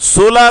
16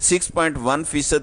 6.1%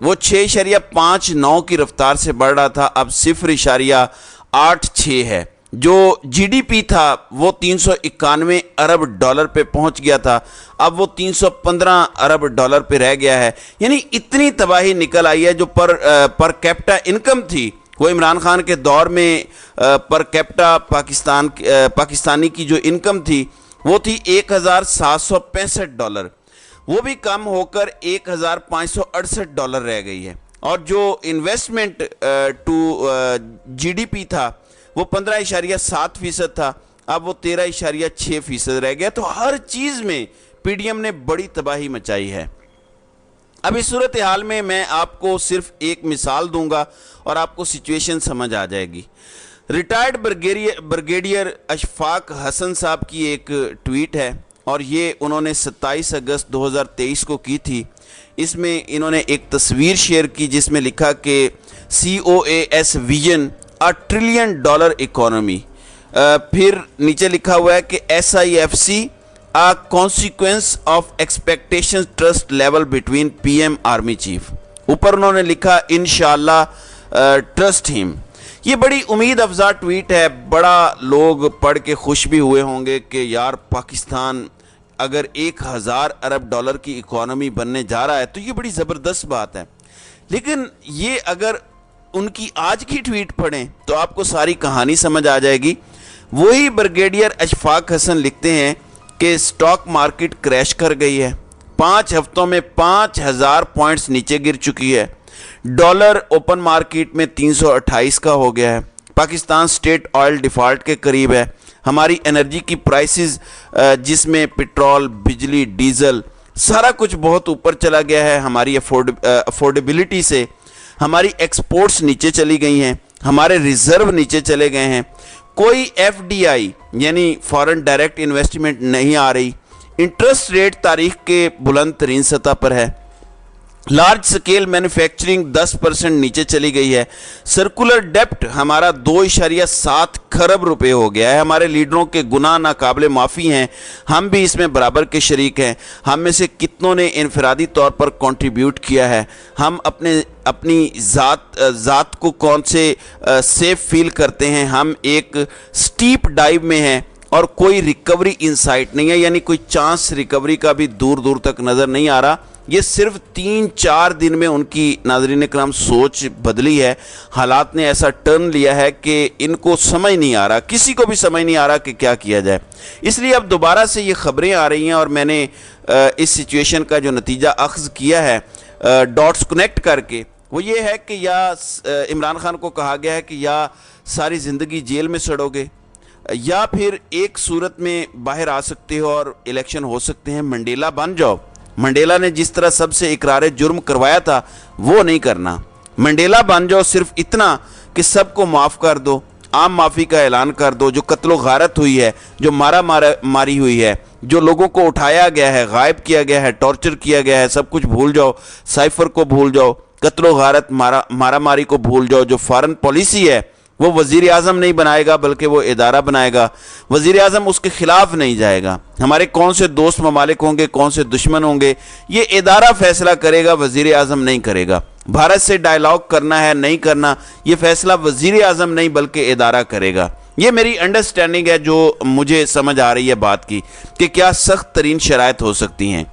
وہ 6.59 کی رفتار سے بڑھ رہا تھا، اب 0.86 ہے۔ جو جی ڈی پی تھا وہ 391 ارب ڈالر پہ پہنچ گیا تھا، اب وہ 315 ارب ڈالر پہ رہ گیا ہے۔ یعنی اتنی تباہی نکل آئی ہے۔ جو پر کیپٹا انکم تھی، وہ عمران خان کے دور میں پر کیپٹا پاکستانی کی جو انکم تھی وہ تھی 1765 ڈالر، وہ بھی کم ہو کر 1568 ڈالر رہ گئی ہے۔ اور جو investment to GDP تھا وہ 15.7% تھا، اب وہ 13.6% رہ گیا۔ تو ہر چیز میں پی ڈی ایم نے بڑی تباہی مچائی ہے۔ اب اس صورتحال میں میں آپ کو صرف ایک مثال دوں گا اور آپ کو سچویشن سمجھ آ جائے گی۔ ریٹائرڈ بریگیڈیئر اشفاق حسن صاحب کی ایک ٹویٹ ہے، اور یہ انہوں نے 27 اگست 2023 کو کی تھی۔ اس میں انہوں نے ایک تصویر شیئر کی جس میں لکھا کہ COAS ویژن $1 ٹریلین اکانومی۔ پھر نیچے لکھا ہوا ہے کہ SIFC a consequence of expectation trust level between PM army chief. اوپر انہوں نے لکھا انشاءاللہ ٹرسٹ ہم۔ یہ بڑی امید افزا ٹویٹ ہے، بڑا لوگ پڑھ کے خوش بھی ہوئے ہوں گے کہ یار پاکستان اگر 1000 ارب ڈالر کی اکانومی بننے جا رہا ہے تو یہ بڑی زبردست بات ہے۔ لیکن یہ اگر ان کی آج کی ٹویٹ پڑھیں تو آپ کو ساری کہانی سمجھ آ جائے گی۔ وہی بریگیڈیئر اشفاق حسن لکھتے ہیں کہ سٹاک مارکیٹ کریش کر گئی ہے، 5 ہفتوں میں 5000 پوائنٹس نیچے گر چکی ہے، ڈالر اوپن مارکیٹ میں 328 کا ہو گیا ہے، پاکستان سٹیٹ آئل ڈیفالٹ کے قریب ہے، ہماری انرجی کی پرائسز جس میں پٹرول، بجلی، ڈیزل سارا کچھ بہت اوپر چلا گیا ہے، ہماری افورڈیبلٹی سے ہماری ایکسپورٹس نیچے چلی گئی ہیں، ہمارے ریزرو نیچے چلے گئے ہیں، کوئی FDI یعنی فارن ڈائریکٹ انویسٹمنٹ نہیں آ رہی، انٹرسٹ ریٹ تاریخ کے بلند ترین سطح پر ہے، لارج سکیل مینوفیکچرنگ 10% نیچے چلی گئی ہے، سرکولر ڈیپٹ ہمارا 2.7 کھرب روپے ہو گیا ہے، ہمارے لیڈروں کے گناہ ناقابل معافی ہیں، ہم بھی اس میں برابر کے شریک ہیں، ہم میں سے کتنوں نے انفرادی طور پر کنٹریبیوٹ کیا ہے، ہم اپنی ذات کو کون سے سیف فیل کرتے ہیں، ہم ایک سٹیپ ڈائیو میں ہیں اور کوئی ریکوری انسائٹ نہیں ہے، یعنی کوئی چانس ریکوری کا بھی دور دور تک نظر نہیں آ رہا۔ یہ صرف 3-4 دن میں ان کی ناظرین کرام سوچ بدلی ہے، حالات نے ایسا ٹرن لیا ہے کہ ان کو سمجھ نہیں آ رہا، کسی کو بھی سمجھ نہیں آ رہا کہ کیا کیا جائے۔ اس لیے اب دوبارہ سے یہ خبریں آ رہی ہیں اور میں نے اس سچویشن کا جو نتیجہ اخذ کیا ہے ڈاٹس کنیکٹ کر کے، وہ یہ ہے کہ یا عمران خان کو کہا گیا ہے کہ یا ساری زندگی جیل میں سڑو گے یا پھر ایک صورت میں باہر آ سکتے ہو اور الیکشن ہو سکتے ہیں، منڈیلا بن جاؤ۔ منڈیلا نے جس طرح سب سے اقرار جرم کروایا تھا وہ نہیں کرنا، منڈیلا بن جاؤ صرف اتنا کہ سب کو معاف کر دو، عام معافی کا اعلان کر دو، جو قتل و غارت ہوئی ہے، جو ماری ہوئی ہے، جو لوگوں کو اٹھایا گیا ہے، غائب کیا گیا ہے، ٹارچر کیا گیا ہے، سب کچھ بھول جاؤ، سائفر کو بھول جاؤ، قتل و غارت مارا ماری کو بھول جاؤ۔ جو فارن پالیسی ہے وہ وزیر اعظم نہیں بنائے گا بلکہ وہ ادارہ بنائے گا، وزیر اعظم اس کے خلاف نہیں جائے گا، ہمارے کون سے دوست ممالک ہوں گے، کون سے دشمن ہوں گے، یہ ادارہ فیصلہ کرے گا، وزیر اعظم نہیں کرے گا۔ بھارت سے ڈائیلاگ کرنا ہے نہیں کرنا، یہ فیصلہ وزیر اعظم نہیں بلکہ ادارہ کرے گا۔ یہ میری انڈرسٹینڈنگ ہے جو مجھے سمجھ آ رہی ہے بات کی کہ کیا سخت ترین شرائط ہو سکتی ہیں۔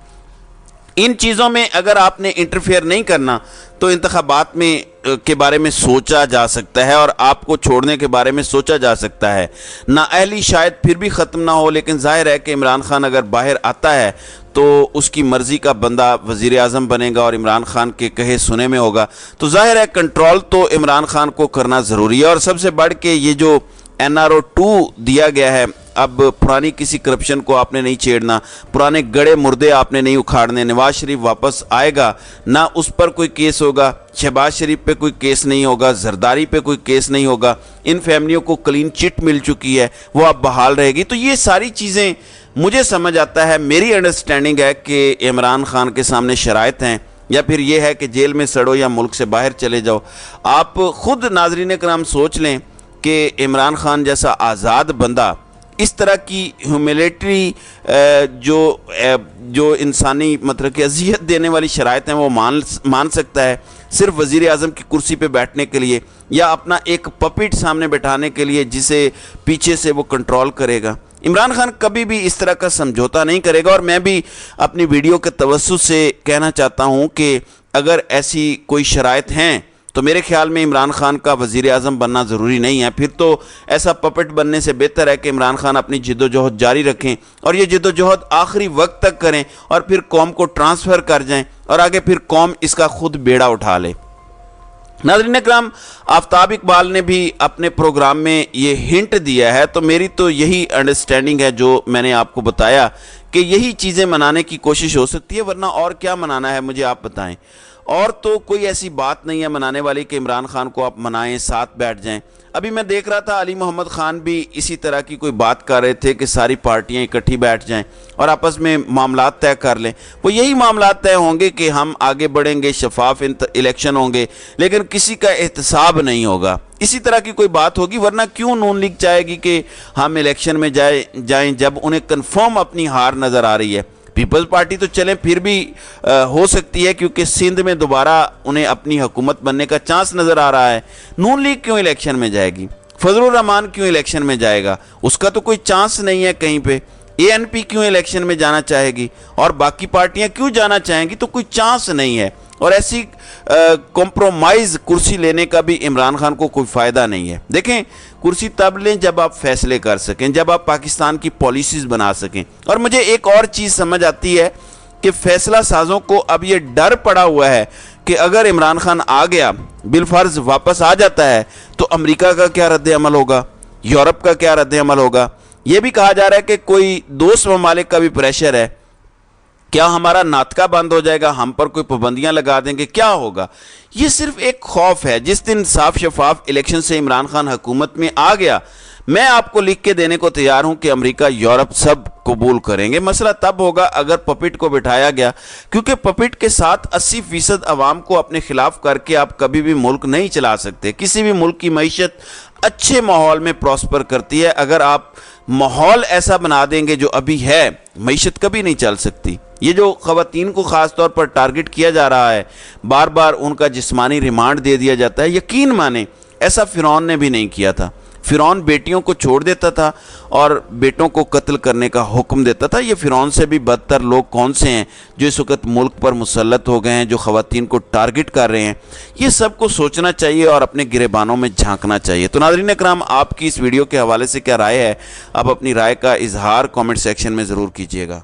ان چیزوں میں اگر آپ نے انٹرفیئر نہیں کرنا تو انتخابات میں کے بارے میں سوچا جا سکتا ہے اور آپ کو چھوڑنے کے بارے میں سوچا جا سکتا ہے۔ نااہلی شاید پھر بھی ختم نہ ہو، لیکن ظاہر ہے کہ عمران خان اگر باہر آتا ہے تو اس کی مرضی کا بندہ وزیر اعظم بنے گا اور عمران خان کے کہے سنے میں ہوگا، تو ظاہر ہے کنٹرول تو عمران خان کو کرنا ضروری ہے۔ اور سب سے بڑھ کے یہ جو NRO 2 دیا گیا ہے، اب پرانی کسی کرپشن کو آپ نے نہیں چھیڑنا، پرانے گڑے مردے آپ نے نہیں اکھاڑنے، نواز شریف واپس آئے گا، نہ اس پر کوئی کیس ہوگا، شہباز شریف پہ کوئی کیس نہیں ہوگا، زرداری پہ کوئی کیس نہیں ہوگا، ان فیملیوں کو کلین چٹ مل چکی ہے، وہ اب بحال رہے گی۔ تو یہ ساری چیزیں مجھے سمجھ آتا ہے، میری انڈرسٹینڈنگ ہے کہ عمران خان کے سامنے شرائط ہیں، یا پھر یہ ہے کہ جیل میں سڑو یا ملک سے باہر چلے جاؤ۔ آپ خود ناظرین کرام سوچ لیں کہ عمران خان جیسا آزاد بندہ اس طرح کی ہیوملیٹری جو انسانی مطلب کہ اذیت دینے والی شرائط ہیں وہ مان سکتا ہے صرف وزیر اعظم کی کرسی پہ بیٹھنے کے لیے یا اپنا ایک پپٹ سامنے بٹھانے کے لیے جسے پیچھے سے وہ کنٹرول کرے گا؟ عمران خان کبھی بھی اس طرح کا سمجھوتا نہیں کرے گا، اور میں بھی اپنی ویڈیو کے توسط سے کہنا چاہتا ہوں کہ اگر ایسی کوئی شرائط ہیں تو میرے خیال میں عمران خان کا وزیر اعظم بننا ضروری نہیں ہے۔ پھر تو ایسا پپٹ بننے سے بہتر ہے کہ عمران خان اپنی جد و جہد جاری رکھیں اور یہ جد و جہد آخری وقت تک کریں اور پھر قوم کو ٹرانسفر کر جائیں اور آگے پھر قوم اس کا خود بیڑا اٹھا لے۔ ناظرین اکرام، آفتاب اقبال نے بھی اپنے پروگرام میں یہ ہنٹ دیا ہے، تو میری تو یہی انڈرسٹینڈنگ ہے جو میں نے آپ کو بتایا کہ یہی چیزیں منانے کی کوشش ہو سکتی ہے، ورنہ اور کیا منانا ہے مجھے آپ بتائیں۔ اور تو کوئی ایسی بات نہیں ہے منانے والی کہ عمران خان کو آپ منائیں، ساتھ بیٹھ جائیں۔ ابھی میں دیکھ رہا تھا علی محمد خان بھی اسی طرح کی کوئی بات کر رہے تھے کہ ساری پارٹیاں اکٹھی بیٹھ جائیں اور آپس میں معاملات طے کر لیں۔ وہ یہی معاملات طے ہوں گے کہ ہم آگے بڑھیں گے، شفاف الیکشن ہوں گے، لیکن کسی کا احتساب نہیں ہوگا۔ اسی طرح کی کوئی بات ہوگی، ورنہ کیوں نون لیگ چاہے گی کہ ہم الیکشن میں جائیں جب انہیں کنفرم اپنی ہار نظر آ رہی ہے؟ پیپلز پارٹی تو چلیں پھر بھی ہو سکتی ہے کیونکہ سندھ میں دوبارہ انہیں اپنی حکومت بننے کا چانس نظر آ رہا ہے۔ نون لیگ کیوں الیکشن میں جائے گی؟ فضل الرحمان کیوں الیکشن میں جائے گا؟ اس کا تو کوئی چانس نہیں ہے کہیں پہ۔ اے این پی کیوں الیکشن میں جانا چاہے گی اور باقی پارٹیاں کیوں جانا چاہیں گی؟ تو کوئی چانس نہیں ہے، اور ایسی کمپرومائز کرسی لینے کا بھی عمران خان کو کوئی فائدہ نہیں ہے۔ دیکھیں، کرسی تب لیں جب آپ فیصلے کر سکیں، جب آپ پاکستان کی پالیسیز بنا سکیں۔ اور مجھے ایک اور چیز سمجھ آتی ہے کہ فیصلہ سازوں کو اب یہ ڈر پڑا ہوا ہے کہ اگر عمران خان آ گیا، بالفرض واپس آ جاتا ہے، تو امریکہ کا کیا رد عمل ہوگا، یورپ کا کیا رد عمل ہوگا؟ یہ بھی کہا جا رہا ہے کہ کوئی دوست ممالک کا بھی پریشر ہے، کیا ہمارا ناطقہ بند ہو جائے گا، ہم پر کوئی پابندیاں لگا دیں گے، کیا ہوگا؟ یہ صرف ایک خوف ہے۔ جس دن صاف شفاف الیکشن سے عمران خان حکومت میں آ گیا، میں آپ کو لکھ کے دینے کو تیار ہوں کہ امریکہ، یورپ سب قبول کریں گے۔ مسئلہ تب ہوگا اگر پپٹ کو بٹھایا گیا، کیونکہ پپٹ کے ساتھ 80% عوام کو اپنے خلاف کر کے آپ کبھی بھی ملک نہیں چلا سکتے۔ کسی بھی ملک کی معیشت اچھے ماحول میں پراسپر کرتی ہے۔ اگر آپ ماحول ایسا بنا دیں گے جو ابھی ہے، معیشت کبھی نہیں چل سکتی۔ یہ جو خواتین کو خاص طور پر ٹارگٹ کیا جا رہا ہے، بار بار ان کا جسمانی ریمانڈ دے دیا جاتا ہے، یقین مانیں ایسا فرعون نے بھی نہیں کیا تھا۔ فرعون بیٹیوں کو چھوڑ دیتا تھا اور بیٹوں کو قتل کرنے کا حکم دیتا تھا۔ یہ فرعون سے بھی بدتر لوگ کون سے ہیں جو اس وقت ملک پر مسلط ہو گئے ہیں، جو خواتین کو ٹارگٹ کر رہے ہیں؟ یہ سب کو سوچنا چاہیے اور اپنے گریبانوں میں جھانکنا چاہیے۔ تو ناظرین اکرام، آپ کی اس ویڈیو کے حوالے سے کیا رائے ہے؟ آپ اپنی رائے کا اظہار کامنٹ سیکشن میں ضرور کیجیے گا۔